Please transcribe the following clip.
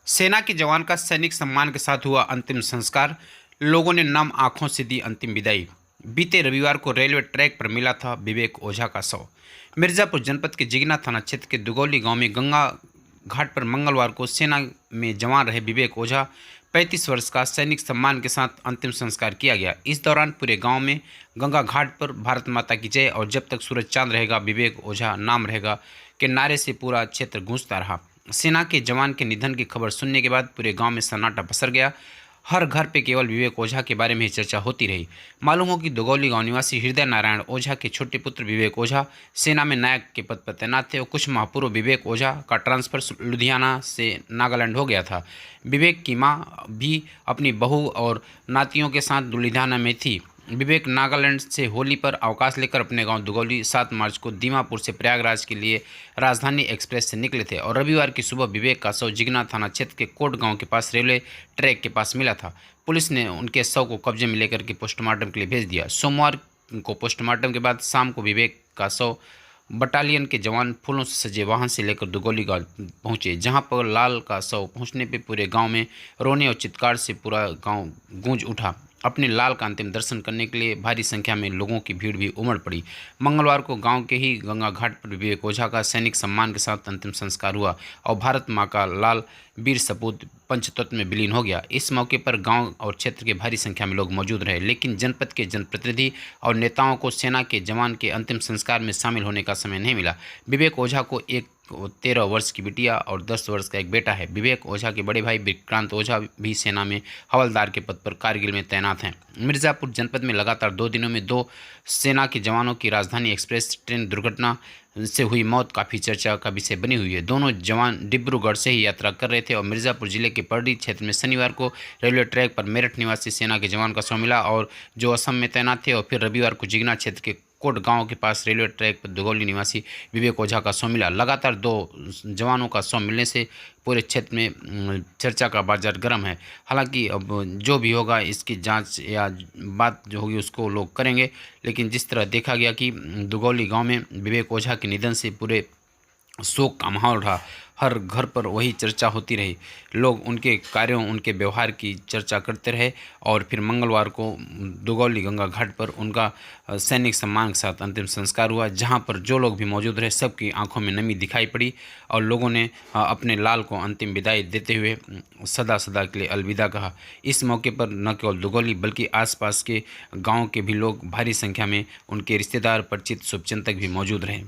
सेना के जवान का सैनिक सम्मान के साथ हुआ अंतिम संस्कार। लोगों ने नम आंखों से दी अंतिम विदाई। बीते रविवार को रेलवे ट्रैक पर मिला था विवेक ओझा का शव। मिर्जापुर जनपद के जिगना थाना क्षेत्र के दुगौली गांव में गंगा घाट पर मंगलवार को सेना में जवान रहे विवेक ओझा 35 वर्ष का सैनिक सम्मान के साथ अंतिम संस्कार किया गया। इस दौरान पूरे गांव में गंगा घाट पर भारत माता की जय और जब तक सूरज चांद रहेगा विवेक ओझा नाम रहेगा के नारे से पूरा क्षेत्र गूंजता रहा। सेना के जवान के निधन की खबर सुनने के बाद पूरे गांव में सन्नाटा पसर गया। हर घर पे केवल विवेक ओझा के बारे में ही चर्चा होती रही। मालूम हो कि दुगौली गांव निवासी हृदय नारायण ओझा के छोटे पुत्र विवेक ओझा सेना में नायक के पद पर तैनात थे और कुछ माह पूर्व विवेक ओझा का ट्रांसफर लुधियाना से नागालैंड हो गया था। विवेक की मां भी अपनी बहू और नातियों के साथ लुधियाना में थी। विवेक नागालैंड से होली पर अवकाश लेकर अपने गांव दुगौली 7 मार्च को दीमापुर से प्रयागराज के लिए राजधानी एक्सप्रेस से निकले थे और रविवार की सुबह विवेक का शव जिगना थाना क्षेत्र के कोट गांव के पास रेलवे ट्रैक के पास मिला था। पुलिस ने उनके शव को कब्जे में लेकर के पोस्टमार्टम के लिए भेज दिया। सोमवार को पोस्टमार्टम के बाद शाम को विवेक का शव बटालियन के जवान फूलों से सजे वाहन से लेकर दुगौली गांव पहुंचे, जहां पर लाल का शव पहुंचने पर पूरे गांव में रोने और चित्कार से पूरा गांव गूंज उठा। अपने लाल का अंतिम दर्शन करने के लिए भारी संख्या में लोगों की भीड़ भी उमड़ पड़ी। मंगलवार को गांव के ही गंगा घाट पर विवेक ओझा का सैनिक सम्मान के साथ अंतिम संस्कार हुआ और भारत मां का लाल वीर सपूत पंचतत्व में विलीन हो गया। इस मौके पर गांव और क्षेत्र के भारी संख्या में लोग मौजूद रहे, लेकिन जनपद के जनप्रतिनिधि और नेताओं को सेना के जवान के अंतिम संस्कार में शामिल होने का समय नहीं मिला। विवेक ओझा को एक 13 वर्ष की बिटिया और 10 वर्ष का एक बेटा है। विवेक ओझा के बड़े भाई विक्रांत ओझा भी सेना में हवलदार के पद पर कारगिल में तैनात हैं। मिर्जापुर जनपद में लगातार 2 दिनों में 2 सेना के जवानों की राजधानी एक्सप्रेस ट्रेन दुर्घटना से हुई मौत काफ़ी चर्चा का विषय बनी हुई है। दोनों जवान डिब्रूगढ़ से ही यात्रा कर रहे थे और मिर्जापुर जिले के परडी क्षेत्र में शनिवार को रेलवे ट्रैक पर मेरठ निवासी सेना के जवान का शव मिला और जो असम में तैनात थे, और फिर रविवार को जिगना क्षेत्र के कोट गांव के पास रेलवे ट्रैक पर दुगौली निवासी विवेक ओझा का शव मिला। लगातार 2 जवानों का शव मिलने से पूरे क्षेत्र में चर्चा का बाजार गर्म है। हालांकि अब जो भी होगा इसकी जांच या बात जो होगी उसको लोग करेंगे, लेकिन जिस तरह देखा गया कि दुगौली गांव में विवेक ओझा के निधन से पूरे शोक का माहौल रहा। हर घर पर वही चर्चा होती रही। लोग उनके कार्यों, उनके व्यवहार की चर्चा करते रहे और फिर मंगलवार को दुगौली गंगा घाट पर उनका सैनिक सम्मान के साथ अंतिम संस्कार हुआ, जहां पर जो लोग भी मौजूद रहे सबकी आंखों में नमी दिखाई पड़ी और लोगों ने अपने लाल को अंतिम विदाई देते हुए सदा सदा के लिए अलविदा कहा। इस मौके पर न केवल दुगौली बल्कि आसपास के गाँव के भी लोग भारी संख्या में उनके रिश्तेदार, परिचित, शुभचिंतक भी मौजूद रहे।